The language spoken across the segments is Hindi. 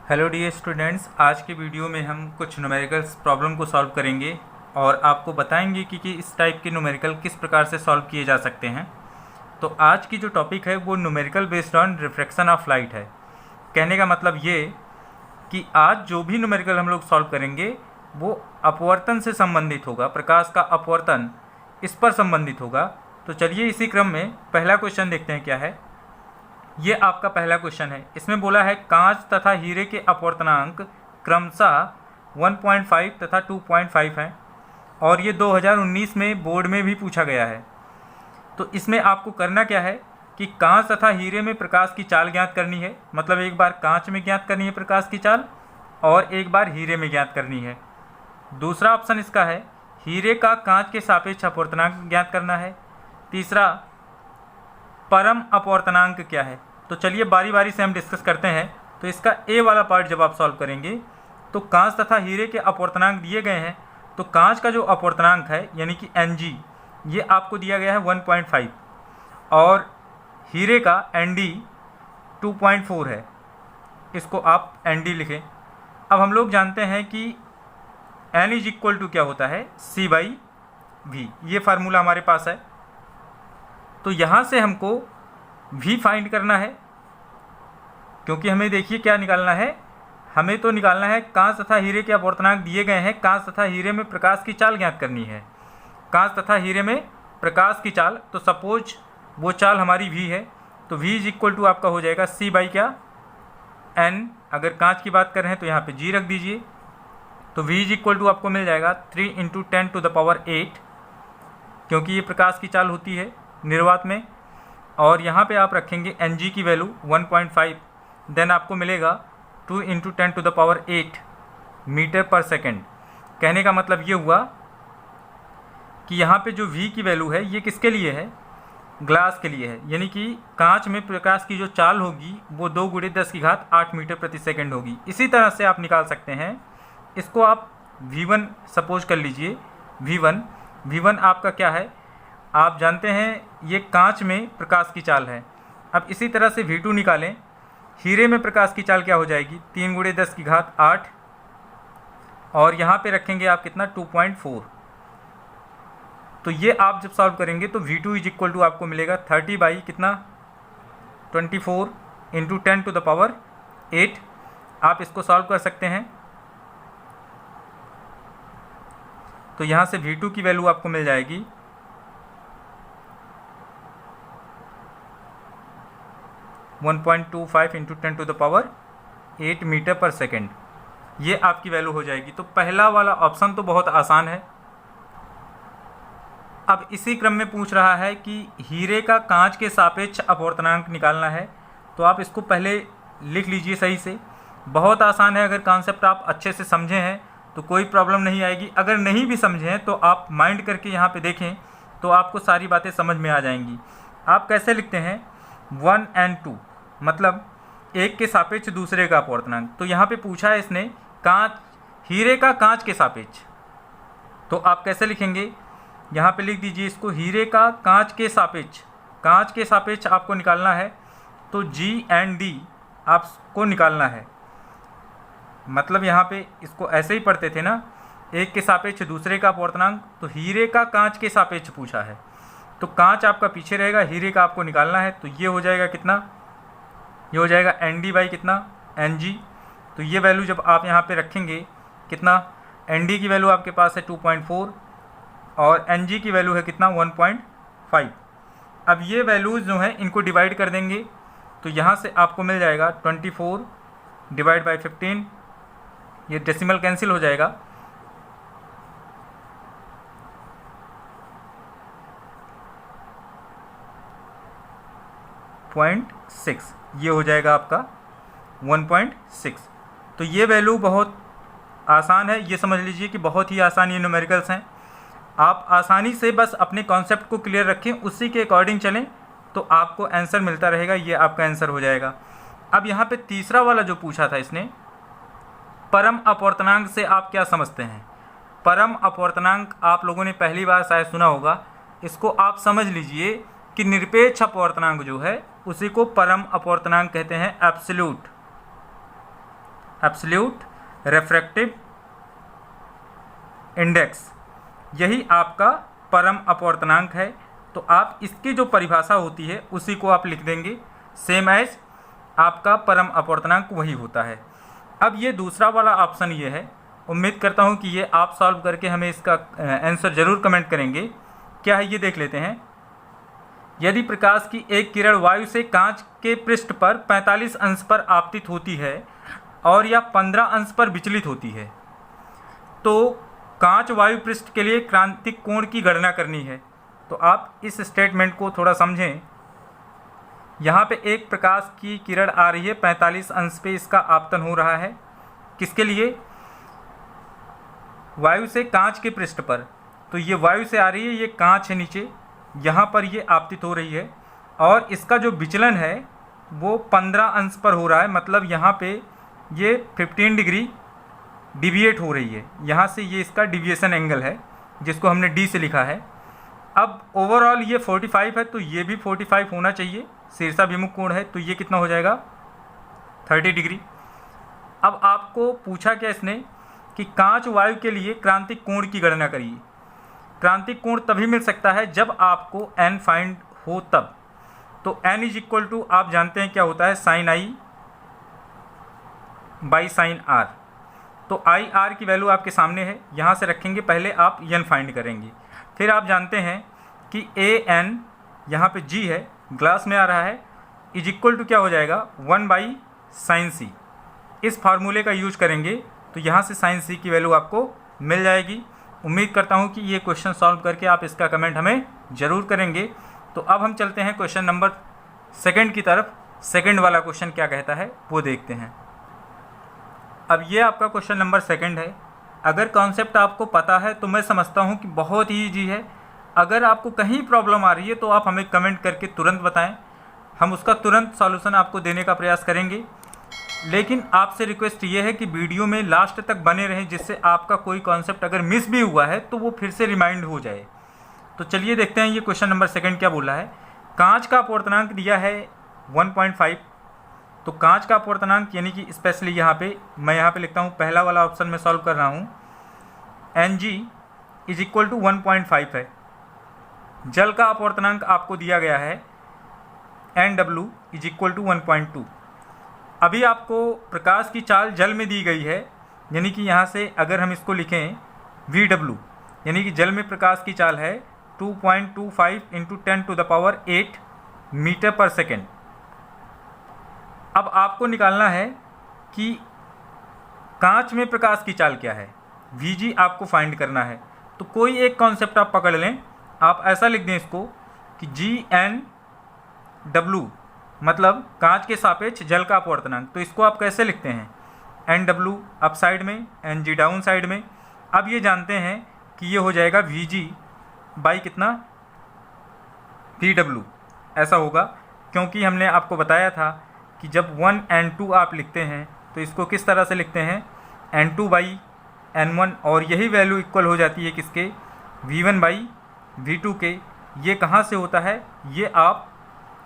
हेलो डियर स्टूडेंट्स, आज के वीडियो में हम कुछ न्यूमेरिकल्स प्रॉब्लम को सॉल्व करेंगे और आपको बताएंगे कि इस टाइप के न्यूमेरिकल किस प्रकार से सॉल्व किए जा सकते हैं। तो आज की जो टॉपिक है वो numerical based on refraction of light है। कहने का मतलब ये कि आज जो भी न्यूमेरिकल हम लोग सॉल्व करेंगे वो अपवर्तन से संबंधित होगा, प्रकाश का अपवर्तन इस पर संबंधित होगा। तो चलिए इसी क्रम में पहला क्वेश्चन देखते हैं क्या है। ये आपका पहला क्वेश्चन है। इसमें बोला है कांच तथा हीरे के अपवर्तनांक क्रमशः 1.5 तथा 2.5 हैं और ये 2019 में बोर्ड में भी पूछा गया है। तो इसमें आपको करना क्या है कि कांच तथा हीरे में प्रकाश की चाल ज्ञात करनी है। मतलब एक बार कांच में ज्ञात करनी है प्रकाश की चाल और एक बार हीरे में ज्ञात करनी है। दूसरा ऑप्शन इसका है हीरे का कांच के सापेक्ष अपवर्तनांक ज्ञात करना है। तीसरा परम अपवर्तनांक क्या है। तो चलिए बारी बारी से हम डिस्कस करते हैं। तो इसका ए वाला पार्ट जब आप सॉल्व करेंगे तो कांच तथा हीरे के अपवर्तनांक दिए गए हैं। तो कांच का जो अपवर्तनांक है यानी कि Ng ये आपको दिया गया है 1.5 और हीरे का Nd 2.4 है। इसको आप Nd लिखें। अब हम लोग जानते हैं कि N इज इक्वल टू क्या होता है C/V। ये फार्मूला हमारे पास है। तो यहाँ से हमको V फाइंड करना है, क्योंकि हमें देखिए क्या निकालना है। हमें तो निकालना है कांच तथा हीरे के अपवर्तनांक दिए गए हैं। कांच तथा हीरे में प्रकाश की चाल ज्ञात करनी है। कांच तथा हीरे में प्रकाश की चाल, तो सपोज वो चाल हमारी V है। तो V इज इक्वल टू आपका हो जाएगा C बाई क्या N। अगर कांच की बात कर रहे हैं तो यहाँ पे G रख दीजिए। तो V इज इक्वल टू आपको मिल जाएगा 3 × 10⁸, क्योंकि ये प्रकाश की चाल होती है निर्वात में। और यहाँ पे आप रखेंगे Ng की वैल्यू 1.5, देन आपको मिलेगा 2 × 10⁸ मीटर पर सेकेंड। कहने का मतलब ये हुआ कि यहाँ पे जो V की वैल्यू है ये किसके लिए है, ग्लास के लिए है। यानी कि कांच में प्रकाश की जो चाल होगी वो 2 × 10⁸ मीटर प्रति सेकेंड होगी। इसी तरह से आप निकाल सकते हैं। इसको आप V1 सपोज कर लीजिए। V1 आपका क्या है, आप जानते हैं ये कांच में प्रकाश की चाल है। अब इसी तरह से V2 निकालें। हीरे में प्रकाश की चाल क्या हो जाएगी 3 × 10⁸ और यहाँ पे रखेंगे आप कितना 2.4। तो ये आप जब सॉल्व करेंगे तो V2 इज इक्वल टू आपको मिलेगा 30 बाई कितना 24 × 10⁸। आप इसको सॉल्व कर सकते हैं। तो यहाँ से V2 की वैल्यू आपको मिल जाएगी 1.25 × 10⁸ मीटर पर सेकेंड। ये आपकी वैल्यू हो जाएगी। तो पहला वाला ऑप्शन तो बहुत आसान है। अब इसी क्रम में पूछ रहा है कि हीरे का कांच के सापेक्ष अपवर्तनांक निकालना है। तो आप इसको पहले लिख लीजिए सही से। बहुत आसान है। अगर कॉन्सेप्ट आप अच्छे से समझे हैं तो कोई प्रॉब्लम नहीं आएगी। अगर नहीं भी समझे हैं तो आप माइंड करके यहाँ पे देखें तो आपको सारी बातें समझ में आ जाएंगी। आप कैसे लिखते हैं 1 और 2, मतलब एक के सापेक्ष दूसरे का अपवर्तनांक। तो यहाँ पे पूछा है इसने कांच, हीरे का कांच के सापेक्ष। तो आप कैसे लिखेंगे, यहाँ पे लिख दीजिए इसको हीरे का कांच के सापेक्ष। कांच के सापेक्ष आपको निकालना है तो G and D आपको निकालना है। मतलब यहाँ पे इसको ऐसे ही पढ़ते थे ना, एक के सापेक्ष दूसरे का अपवर्तनांक। तो हीरे का कांच के सापेक्ष पूछा है तो कांच आपका पीछे रहेगा, हीरे का आपको निकालना है। तो ये हो जाएगा कितना, ये हो जाएगा Nd बाई कितना Ng। तो ये वैल्यू जब आप यहाँ पे रखेंगे कितना, Nd की वैल्यू आपके पास है 2.4 और Ng की वैल्यू है कितना 1.5। अब ये वैल्यूज़ जो हैं इनको डिवाइड कर देंगे। तो यहाँ से आपको मिल जाएगा 24 डिवाइड बाई 15। ये डेसिमल कैंसिल हो जाएगा। .6 ये हो जाएगा आपका 1.6। तो ये वैल्यू बहुत आसान है। ये समझ लीजिए कि बहुत ही आसान ये न्यूमेरिकल्स हैं। आप आसानी से बस अपने कॉन्सेप्ट को क्लियर रखें, उसी के अकॉर्डिंग चलें तो आपको आंसर मिलता रहेगा। ये आपका आंसर हो जाएगा। अब यहाँ पे तीसरा वाला जो पूछा था इसने, परम अपवर्तनांक से आप क्या समझते हैं। परम अपवर्तनांक आप लोगों ने पहली बार शायद सुना होगा। इसको आप समझ लीजिए कि निरपेक्ष अपवर्तनांक जो है उसी को परम अपवर्तनांक कहते हैं, एब्सोल्यूट। एब्सोल्यूट रेफ्रैक्टिव इंडेक्स, यही आपका परम अपवर्तनांक है। तो आप इसकी जो परिभाषा होती है उसी को आप लिख देंगे, सेम एज आपका परम अपवर्तनांक वही होता है। अब ये दूसरा वाला ऑप्शन ये है, उम्मीद करता हूँ कि ये आप सॉल्व करके हमें इसका आंसर ज़रूर कमेंट करेंगे। क्या है ये देख लेते हैं। यदि प्रकाश की एक किरण वायु से कांच के पृष्ठ पर 45 अंश पर आपतित होती है और या 15 अंश पर विचलित होती है, तो कांच वायु पृष्ठ के लिए क्रांतिक कोण की गणना करनी है। तो आप इस स्टेटमेंट को थोड़ा समझें। यहाँ पे एक प्रकाश की किरण आ रही है, 45 अंश पे इसका आपतन हो रहा है। किसके लिए? वायु से कांच के पृष्ठ पर। तो ये वायु से आ रही है, ये कांच है नीचे, यहाँ पर ये आपतित हो रही है और इसका जो विचलन है वो 15 अंश पर हो रहा है। मतलब यहाँ पे ये 15 डिग्री डिविएट हो रही है। यहाँ से ये इसका डिविएशन एंगल है जिसको हमने डी से लिखा है। अब ओवरऑल ये 45 है तो ये भी 45 होना चाहिए। शीर्षाभिमुख कोण है तो ये कितना हो जाएगा? 30 डिग्री। अब आपको पूछा क्या इसने कि कांच वायु के लिए क्रांतिक कोण की गणना करिए। क्रांतिक कोण तभी मिल सकता है जब आपको n फाइंड हो तब। तो n इज इक्वल टू आप जानते हैं क्या होता है, sine i by sine r. तो आई आर की वैल्यू आपके सामने है, यहाँ से रखेंगे, पहले आप n फाइंड करेंगे। फिर आप जानते हैं कि ए एन यहाँ पे g है, ग्लास में आ रहा है, इज इक्वल टू क्या हो जाएगा 1 बाई साइन सी। इस फार्मूले का यूज करेंगे तो यहाँ से साइन सी की वैल्यू आपको मिल जाएगी। उम्मीद करता हूँ कि ये क्वेश्चन सॉल्व करके आप इसका कमेंट हमें ज़रूर करेंगे। तो अब हम चलते हैं क्वेश्चन नंबर 2 की तरफ। सेकंड वाला क्वेश्चन क्या कहता है वो देखते हैं। अब ये आपका क्वेश्चन नंबर 2 है। अगर कॉन्सेप्ट आपको पता है तो मैं समझता हूँ कि बहुत ही ईजी है। अगर आपको कहीं प्रॉब्लम आ रही है तो आप हमें कमेंट करके तुरंत बताएं, हम उसका तुरंत सॉल्यूशन आपको देने का प्रयास करेंगे। लेकिन आपसे रिक्वेस्ट ये है कि वीडियो में लास्ट तक बने रहें, जिससे आपका कोई कॉन्सेप्ट अगर मिस भी हुआ है तो वो फिर से रिमाइंड हो जाए। तो चलिए देखते हैं ये क्वेश्चन नंबर 2 क्या बोला है। कांच का अपवर्तनांक दिया है 1.5। तो कांच का अपवर्तनांक यानी कि स्पेशली यहाँ पे मैं यहाँ पे लिखता हूँ, पहला वाला ऑप्शन में सॉल्व कर रहा हूँ, Ng इज इक्वल टू 1.5 है। जल का अपवर्तनांक आपको दिया गया है Nw इज इक्वल टू 1.2। अभी आपको प्रकाश की चाल जल में दी गई है, यानी कि यहाँ से अगर हम इसको लिखें Vw, यानी कि जल में प्रकाश की चाल है 2.25 इंटू 10⁸ मीटर पर सेकेंड। अब आपको निकालना है कि कांच में प्रकाश की चाल क्या है, Vg आपको फाइंड करना है। तो कोई एक कॉन्सेप्ट आप पकड़ लें, आप ऐसा लिख दें इसको कि Gn(w) मतलब कांच के सापेक्ष जल का अपवर्तनांक। तो इसको आप कैसे लिखते हैं, Nw अप साइड में, Ng डाउन साइड में। अब ये जानते हैं कि ये हो जाएगा Vg बाई कितना, Vw। ऐसा होगा क्योंकि हमने आपको बताया था कि जब 1 and 2 आप लिखते हैं तो इसको किस तरह से लिखते हैं, N2 बाई N1, और यही वैल्यू इक्वल हो जाती है किसके, V1 बाई V2 के। ये कहाँ से होता है, ये आप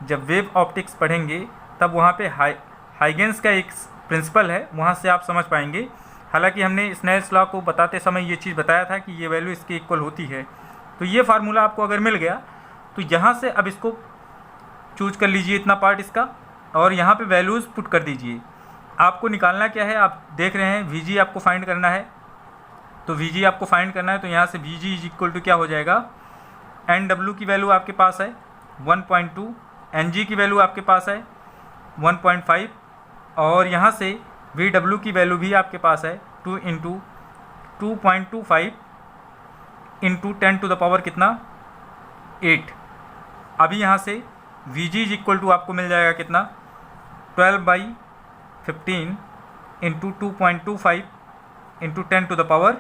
जब वेव ऑप्टिक्स पढ़ेंगे तब वहाँ पे हाइगेंस का एक प्रिंसिपल है, वहाँ से आप समझ पाएंगे। हालांकि हमने स्नेल्स लॉ को बताते समय ये चीज़ बताया था कि ये वैल्यू इसके इक्वल होती है। तो ये फार्मूला आपको अगर मिल गया तो यहाँ से अब इसको चूज कर लीजिए, इतना पार्ट इसका, और यहाँ पे वैल्यूज़ पुट कर दीजिए। आपको निकालना क्या है, आप देख रहे हैं Vg आपको फाइंड करना है। तो Vg आपको फाइंड करना है तो यहाँ से Vg इज इक्वल टू क्या हो जाएगा, Nw की वैल्यू आपके पास है 1.2, Ng की वैल्यू आपके पास है 1.5, और यहाँ से Vw की वैल्यू भी आपके पास है 2 इंटू 2.25 इंटू 10⁻⁸ कितना, 8। अभी यहाँ से Vg इज इक्वल टू आपको मिल जाएगा कितना, 12/15 इंटू 2.25 इंटू 10⁸,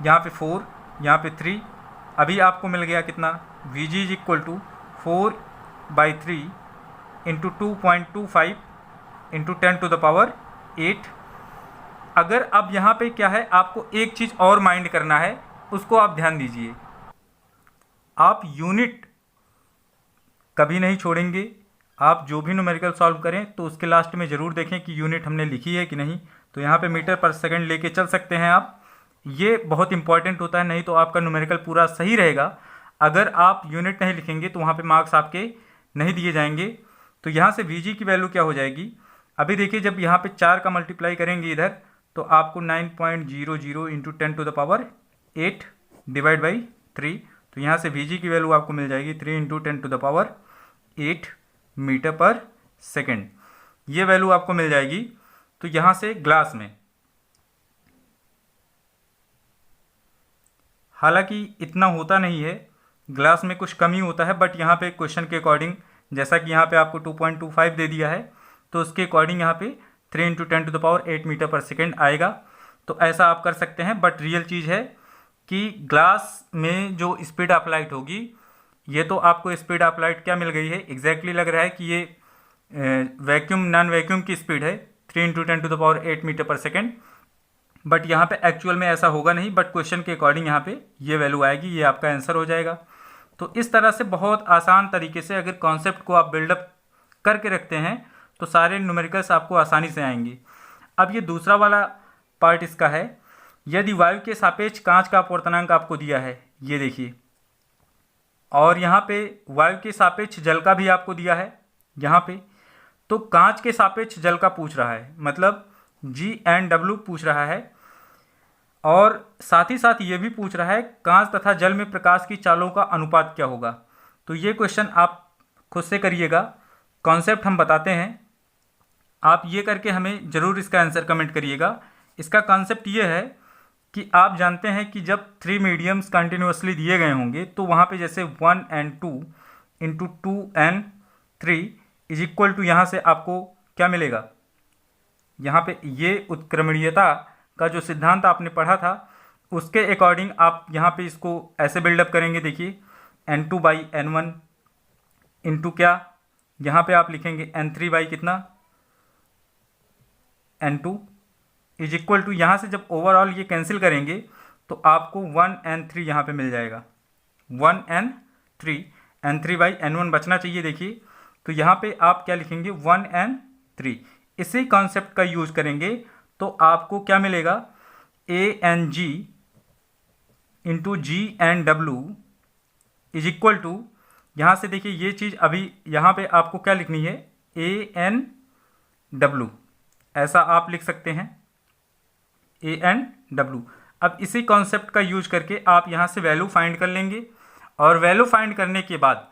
यहाँ पे 4, यहाँ पे 3। अभी आपको मिल गया कितना, Vg is equal to 4/3 into 2.25 into 10⁸। अगर अब यहाँ पे क्या है, आपको एक चीज़ और माइंड करना है, उसको आप ध्यान दीजिए। आप यूनिट कभी नहीं छोड़ेंगे, आप जो भी न्यूमेरिकल सॉल्व करें तो उसके लास्ट में ज़रूर देखें कि यूनिट हमने लिखी है कि नहीं। तो यहाँ पे मीटर पर सेकंड लेके चल सकते हैं आप, ये बहुत इंपॉर्टेंट होता है, नहीं तो आपका न्यूमेरिकल पूरा सही रहेगा। अगर आप यूनिट नहीं लिखेंगे तो वहाँ पे मार्क्स आपके नहीं दिए जाएंगे। तो यहाँ से Vg की वैल्यू क्या हो जाएगी, अभी देखिए जब यहाँ पे 4 का मल्टीप्लाई करेंगे इधर तो आपको 9.00 इंटू 10⁸ डिवाइड बाई 3। तो यहाँ से Vg की वैल्यू आपको मिल जाएगी 3 इंटू 10⁸ मीटर पर सेकेंड, ये वैल्यू आपको मिल जाएगी। तो यहाँ से ग्लास में, हालांकि इतना होता नहीं है, ग्लास में कुछ कमी होता है, बट यहाँ पे क्वेश्चन के अकॉर्डिंग, जैसा कि यहाँ पे आपको 2.25 दे दिया है तो उसके अकॉर्डिंग यहाँ पे 3 इंटू 10⁸ मीटर पर सेकेंड आएगा। तो ऐसा आप कर सकते हैं, बट रियल चीज़ है कि ग्लास में जो स्पीड ऑफ लाइट होगी, ये तो आपको स्पीड ऑफ लाइट क्या मिल गई है, एग्जैक्टली लग रहा है कि ये वैक्यूम नॉन वैक्यूम की स्पीड है 3 इंटू 10⁸ मीटर पर सेकेंड, बट यहाँ पे एक्चुअल में ऐसा होगा नहीं, बट क्वेश्चन के अकॉर्डिंग यहाँ पे ये वैल्यू आएगी, ये आपका आंसर हो जाएगा। तो इस तरह से बहुत आसान तरीके से अगर कॉन्सेप्ट को आप बिल्डअप करके रखते हैं तो सारे न्यूमेरिकल्स आपको आसानी से आएंगे। अब ये दूसरा वाला पार्ट इसका है, यदि वायु के सापेक्ष कांच का अपवर्तनांक आपको दिया है, ये देखिए, और यहाँ पे वायु के सापेक्ष जल का भी आपको दिया है यहाँ पे, तो कांच के सापेक्ष जल का पूछ रहा है, मतलब G&W पूछ रहा है, और साथ ही साथ ये भी पूछ रहा है कांच तथा जल में प्रकाश की चालों का अनुपात क्या होगा। तो ये क्वेश्चन आप खुद से करिएगा, कॉन्सेप्ट हम बताते हैं, आप ये करके हमें ज़रूर इसका आंसर कमेंट करिएगा। इसका कॉन्सेप्ट ये है कि आप जानते हैं कि जब 3 मीडियम्स कंटिन्यूसली दिए गए होंगे तो वहाँ पे जैसे 1n2 into 2n3 is equal to, यहाँ से आपको क्या मिलेगा, यहाँ पे ये उत्क्रमणीयता का जो सिद्धांत आपने पढ़ा था उसके अकॉर्डिंग आप यहाँ पे इसको ऐसे बिल्डअप करेंगे। देखिए n2/n1 इंटू क्या, यहाँ पे आप लिखेंगे n3 कितना n2 इज इक्वल टू, यहाँ से जब ओवरऑल ये कैंसिल करेंगे तो आपको 1n3 यहाँ पे मिल जाएगा, 1n3, n3/n1 बचना चाहिए। देखिए तो यहाँ पे आप क्या लिखेंगे 1n3, इसी कॉन्सेप्ट का यूज करेंगे तो आपको क्या मिलेगा, ANG into G&W is equal to, यहाँ से देखिए ये चीज़ अभी यहाँ पे आपको क्या लिखनी है, ANW, ऐसा आप लिख सकते हैं ANW। अब इसी कॉन्सेप्ट का यूज करके आप यहाँ से वैल्यू फाइंड कर लेंगे, और वैल्यू फाइंड करने के बाद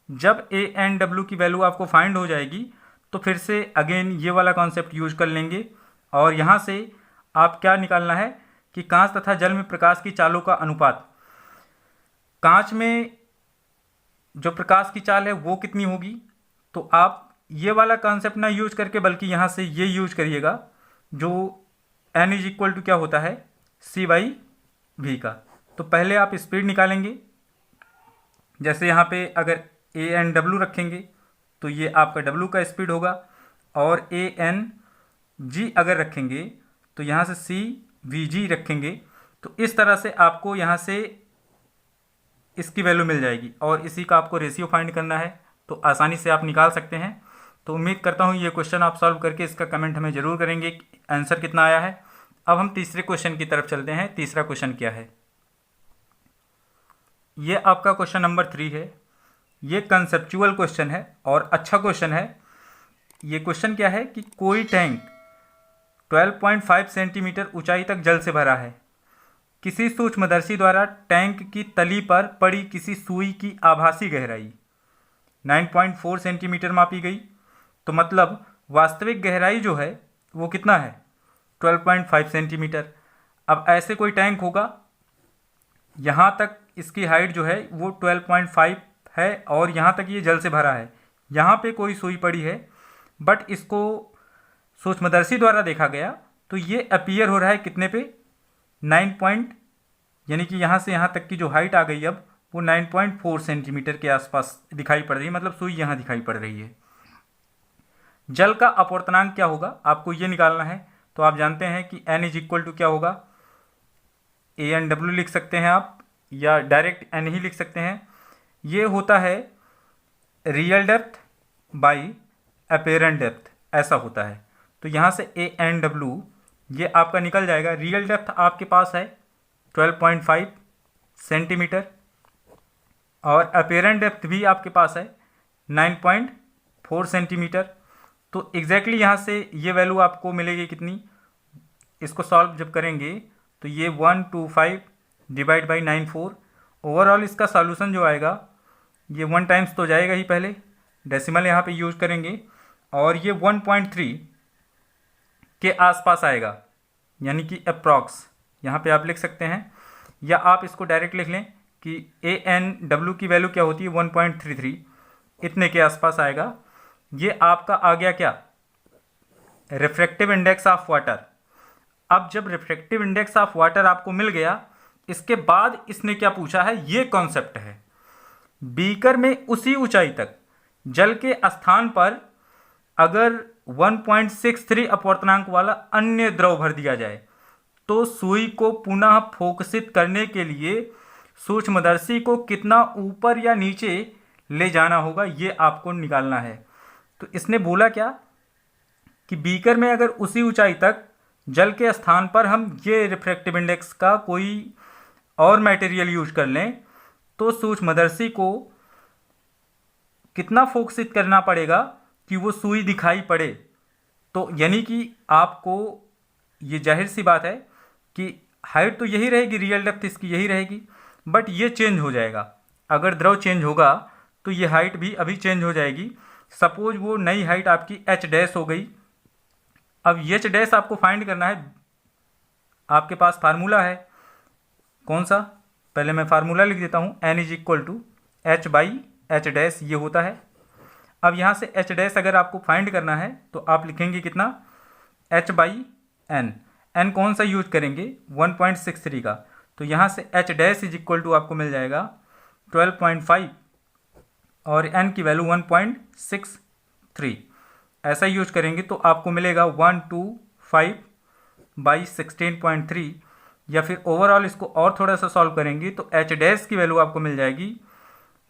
जब ANW की वैल्यू आपको फाइंड हो जाएगी तो फिर से अगेन ये वाला कॉन्सेप्ट यूज कर लेंगे, और यहाँ से आप क्या निकालना है कि कांच तथा जल में प्रकाश की चालों का अनुपात, कांच में जो प्रकाश की चाल है वो कितनी होगी। तो आप ये वाला कॉन्सेप्ट ना यूज करके बल्कि यहाँ से ये यूज करिएगा जो n इज इक्वल टू क्या होता है, C/V का। तो पहले आप स्पीड निकालेंगे, जैसे यहाँ पे अगर ANW रखेंगे तो ये आपका W का स्पीड होगा, और ANG अगर रखेंगे तो यहाँ से CVG रखेंगे, तो इस तरह से आपको यहाँ से इसकी वैल्यू मिल जाएगी, और इसी का आपको रेशियो फाइंड करना है, तो आसानी से आप निकाल सकते हैं। तो उम्मीद करता हूँ ये क्वेश्चन आप सॉल्व करके इसका कमेंट हमें ज़रूर करेंगे कि आंसर कितना आया है। अब हम तीसरे क्वेश्चन की तरफ चलते हैं। तीसरा क्वेश्चन क्या है, ये आपका क्वेश्चन नंबर 3 है। ये कंसेप्चुअल क्वेश्चन है और अच्छा क्वेश्चन है। ये क्वेश्चन क्या है कि कोई टैंक 12.5 सेंटीमीटर ऊंचाई तक जल से भरा है। किसी सूक्ष्मदर्शी द्वारा टैंक की तली पर पड़ी किसी सुई की आभासी गहराई 9.4 सेंटीमीटर मापी गई। तो मतलब वास्तविक गहराई जो है वो कितना है, 12.5 सेंटीमीटर। अब ऐसे कोई टैंक होगा, यहाँ तक इसकी हाइट जो है वो 12.5 है और यहाँ तक ये जल से भरा है। यहाँ पे कोई सुई पड़ी है, बट इसको सूक्ष्मदर्शी द्वारा देखा गया तो ये अपीयर हो रहा है कितने पे, 9 यानी कि यहाँ से यहाँ तक की जो हाइट आ गई अब वो 9.4 सेंटीमीटर के आसपास दिखाई पड़ रही है, मतलब सुई यहाँ दिखाई पड़ रही है। जल का अपवर्तनांक क्या होगा आपको ये निकालना है। तो आप जानते हैं कि n इज इक्वल टू क्या होगा, ANW लिख सकते हैं आप, या डायरेक्ट n ही लिख सकते हैं। ये होता है real depth by apparent depth, ऐसा होता है। तो यहाँ से ANW ये आपका निकल जाएगा। रियल डेप्थ आपके पास है 12.5 सेंटीमीटर और अपेरेंट डेप्थ भी आपके पास है 9.4 सेंटीमीटर। तो एग्जैक्टली यहाँ से ये वैल्यू आपको मिलेगी कितनी, इसको सॉल्व जब करेंगे तो ये 125 डिवाइड बाई 94। ओवरऑल इसका सॉल्यूशन जो आएगा ये 1 टाइम्स तो जाएगा ही, पहले डेसिमल यहाँ पे यूज करेंगे और ये 1.3 के आसपास आएगा, यानी कि अप्रॉक्स यहाँ पे आप लिख सकते हैं, या आप इसको डायरेक्ट लिख लें कि ANW की वैल्यू क्या होती है 1.33, इतने के आसपास आएगा। ये आपका आ गया क्या, रिफ्रैक्टिव इंडेक्स ऑफ वाटर। अब जब रिफ्रैक्टिव इंडेक्स ऑफ वाटर आपको मिल गया, इसके बाद इसने क्या पूछा है, ये कॉन्सेप्ट है बीकर में उसी ऊंचाई तक जल के स्थान पर अगर 1.63 अपवर्तनांक वाला अन्य द्रव भर दिया जाए तो सुई को पुनः फोकसित करने के लिए सूक्ष्मदर्शी को कितना ऊपर या नीचे ले जाना होगा, ये आपको निकालना है। तो इसने बोला क्या कि बीकर में अगर उसी ऊंचाई तक जल के स्थान पर हम ये रिफ्रैक्टिव इंडेक्स का कोई और मटेरियल यूज कर लें तो सूक्ष्मदर्शी को कितना फोकसित करना पड़ेगा कि वो सुई दिखाई पड़े। तो यानी कि आपको ये जाहिर सी बात है कि हाइट तो यही रहेगी, रियल डेप्थ इसकी यही रहेगी, बट ये चेंज हो जाएगा। अगर द्रव चेंज होगा तो ये हाइट भी अभी चेंज हो जाएगी। सपोज वो नई हाइट आपकी h डैश हो गई। अब h डैश आपको फाइंड करना है, आपके पास फार्मूला है कौन सा, पहले मैं फार्मूला लिख देता हूँ, n is equal to h by h dash ये होता है। अब यहाँ से h डैश अगर आपको फाइंड करना है तो आप लिखेंगे कितना, h बाई n। n कौन सा यूज करेंगे, 1.63 का। तो यहाँ से h dash is equal to आपको मिल जाएगा 12.5 और n की वैल्यू 1.63, ऐसा यूज करेंगे तो आपको मिलेगा 125 बाई 16.3। या फिर ओवरऑल इसको और थोड़ा सा सॉल्व करेंगे तो h डैश की वैल्यू आपको मिल जाएगी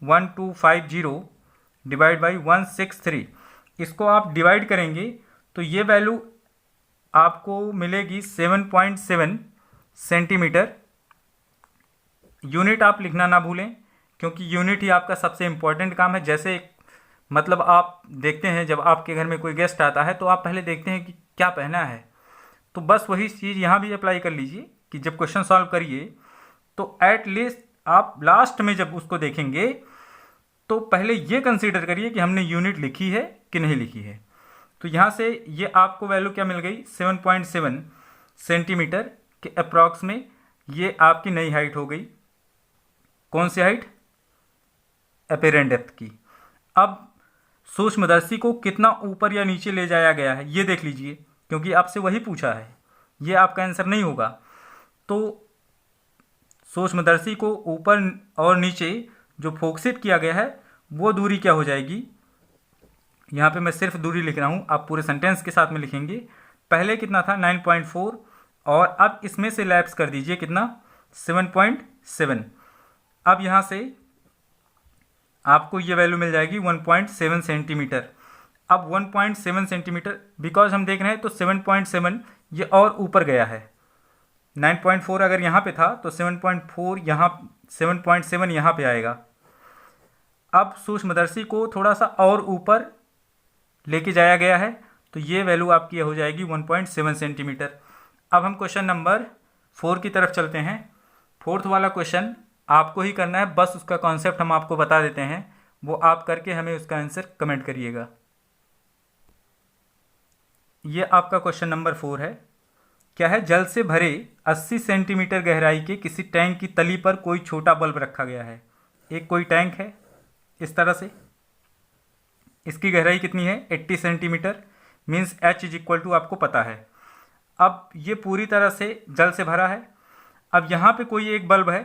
1250 डिवाइड बाई 163। इसको आप डिवाइड करेंगे तो ये वैल्यू आपको मिलेगी 7.7 सेंटीमीटर। यूनिट आप लिखना ना भूलें क्योंकि यूनिट ही आपका सबसे इम्पोर्टेंट काम है। जैसे मतलब आप देखते हैं जब आपके घर में कोई गेस्ट आता है तो आप पहले देखते हैं कि क्या पहना है, तो बस वही चीज़ यहाँ भी अप्लाई कर लीजिए कि जब क्वेश्चन सॉल्व करिए तो एट लीस्ट आप लास्ट में जब उसको देखेंगे तो पहले ये कंसीडर करिए कि हमने यूनिट लिखी है कि नहीं लिखी है। तो यहाँ से ये आपको वैल्यू क्या मिल गई, 7.7 सेंटीमीटर के अप्रॉक्स में ये आपकी नई हाइट हो गई। कौन सी हाइट, अपेरेंट डेप्थ की। अब सूक्ष्मदर्शी को कितना ऊपर या नीचे ले जाया गया है ये देख लीजिए, क्योंकि आपसे वही पूछा है, ये आपका आंसर नहीं होगा। तो सूक्ष्मदर्शी को ऊपर और नीचे जो फोकसित किया गया है वो दूरी क्या हो जाएगी, यहाँ पे मैं सिर्फ दूरी लिख रहा हूँ, आप पूरे सेंटेंस के साथ में लिखेंगे। पहले कितना था 9.4 और अब इसमें से लैप्स कर दीजिए कितना 7.7। अब यहाँ से आपको ये वैल्यू मिल जाएगी 1.7 सेंटीमीटर। अब 1.7 सेंटीमीटर बिकॉज हम देख रहे हैं तो 7.7 ये और ऊपर गया है। 9.4 अगर यहाँ पे था तो 7.4 यहाँ 7.7 यहाँ पे आएगा। अब सूक्ष्मदर्शी को थोड़ा सा और ऊपर लेके जाया गया है तो ये वैल्यू आपकी हो जाएगी 1.7 सेंटीमीटर। अब हम क्वेश्चन नंबर 4 की तरफ चलते हैं। फोर्थ वाला क्वेश्चन आपको ही करना है, बस उसका कॉन्सेप्ट हम आपको बता देते हैं, वो आप करके हमें उसका आंसर कमेंट करिएगा। ये आपका क्वेश्चन नंबर 4 है। क्या है, जल से भरे 80 सेंटीमीटर गहराई के किसी टैंक की तली पर कोई छोटा बल्ब रखा गया है। एक कोई टैंक है इस तरह से, इसकी गहराई कितनी है 80 centimetre, means h is equal to आपको पता है। अब ये पूरी तरह से जल से भरा है। अब यहाँ पे कोई एक बल्ब है,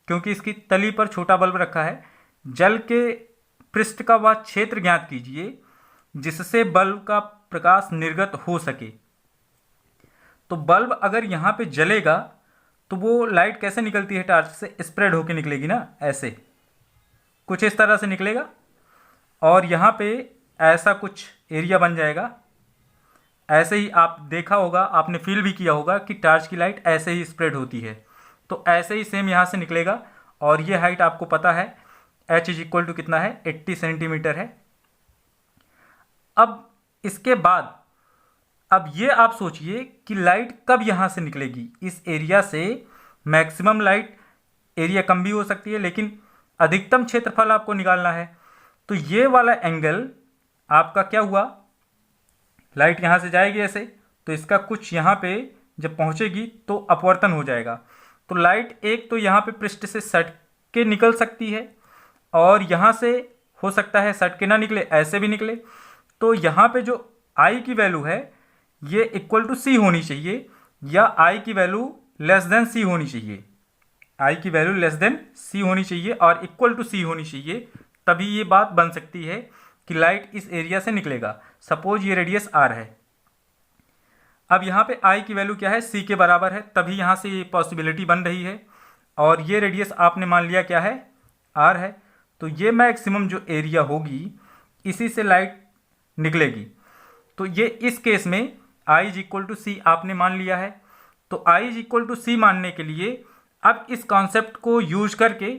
क्योंकि इसकी तली पर छोटा बल्ब रखा है। जल के पृष्ठ का वह क्षेत्र ज्ञात कीजिए जिससे बल्ब का प्रकाश निर्गत हो सके। तो बल्ब अगर यहाँ पे जलेगा तो वो लाइट कैसे निकलती है, टार्च से स्प्रेड होके निकलेगी ना, ऐसे कुछ इस तरह से निकलेगा। और यहाँ पे ऐसा कुछ एरिया बन जाएगा। ऐसे ही आप देखा होगा, आपने फील भी किया होगा कि टार्च की लाइट ऐसे ही स्प्रेड होती है। तो ऐसे ही सेम यहाँ से निकलेगा। और ये हाइट आपको पता है h इज इक्वल टू कितना है, 80 सेंटीमीटर है। अब इसके बाद अब ये आप सोचिए कि लाइट कब यहाँ से निकलेगी। इस एरिया से मैक्सिमम लाइट, एरिया कम भी हो सकती है लेकिन अधिकतम क्षेत्रफल आपको निकालना है। तो ये वाला एंगल आपका क्या हुआ, लाइट यहाँ से जाएगी ऐसे, तो इसका कुछ यहाँ पे जब पहुँचेगी तो अपवर्तन हो जाएगा। तो लाइट एक तो यहाँ पे पृष्ठ से सट के निकल सकती है और यहाँ से हो सकता है सट के ना निकले, ऐसे भी निकले। तो यहाँ पे जो I की वैल्यू है ये इक्वल टू C होनी चाहिए, या I की वैल्यू लेस देन C होनी चाहिए। I की वैल्यू लेस देन C होनी चाहिए और इक्वल टू C होनी चाहिए, तभी ये बात बन सकती है कि लाइट इस एरिया से निकलेगा। सपोज ये रेडियस R है। अब यहाँ पे I की वैल्यू क्या है, C के बराबर है, तभी यहाँ से ये पॉसिबिलिटी बन रही है। और ये रेडियस आपने मान लिया क्या है, R है। तो ये मैक्सिमम जो एरिया होगी इसी से लाइट निकलेगी। तो ये इस केस में I is equal to C आपने मान लिया है। तो I is equal to C मानने के लिए अब इस कॉन्सेप्ट को यूज करके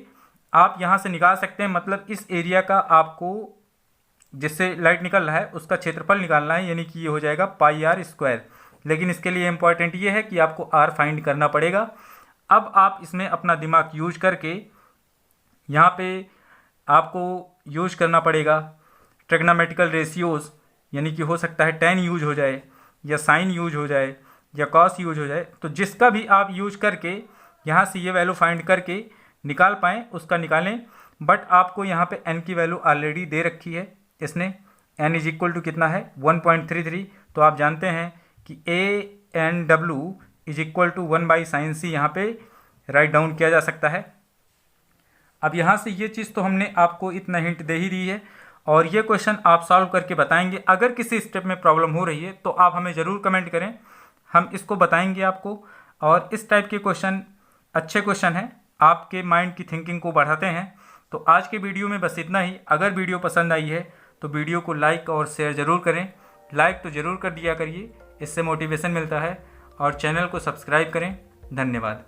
आप यहाँ से निकाल सकते हैं, मतलब इस एरिया का आपको जिससे लाइट निकल रहा है उसका क्षेत्रफल निकालना है, यानी कि ये हो जाएगा पाई आर स्क्वायर। लेकिन इसके लिए इम्पॉर्टेंट ये है कि आपको आर फाइंड करना पड़ेगा। अब आप इसमें अपना दिमाग यूज करके यहाँ पे आपको यूज करना पड़ेगा ट्रिग्नोमेट्रिकल रेशियोज़, यानी कि हो सकता है tan यूज हो जाए या साइन यूज हो जाए या कॉस यूज हो जाए। तो जिसका भी आप यूज करके यहाँ से ये वैल्यू फाइंड करके निकाल पाएँ उसका निकालें। बट आपको यहाँ पे n की वैल्यू ऑलरेडी दे रखी है इसने, n इज इक्वल टू कितना है 1.33। तो आप जानते हैं कि ANW is equal to 1/sin c यहाँ पे राइट डाउन किया जा सकता है। अब यहाँ से ये चीज़ तो हमने आपको इतना हिंट दे ही दी है और ये क्वेश्चन आप सॉल्व करके बताएंगे। अगर किसी स्टेप में प्रॉब्लम हो रही है तो आप हमें ज़रूर कमेंट करें, हम इसको बताएंगे आपको। और इस टाइप के क्वेश्चन अच्छे क्वेश्चन हैं, आपके माइंड की थिंकिंग को बढ़ाते हैं। तो आज के वीडियो में बस इतना ही। अगर वीडियो पसंद आई है तो वीडियो को लाइक और शेयर ज़रूर करें। लाइक तो ज़रूर कर दिया करिए, इससे मोटिवेशन मिलता है। और चैनल को सब्सक्राइब करें। धन्यवाद।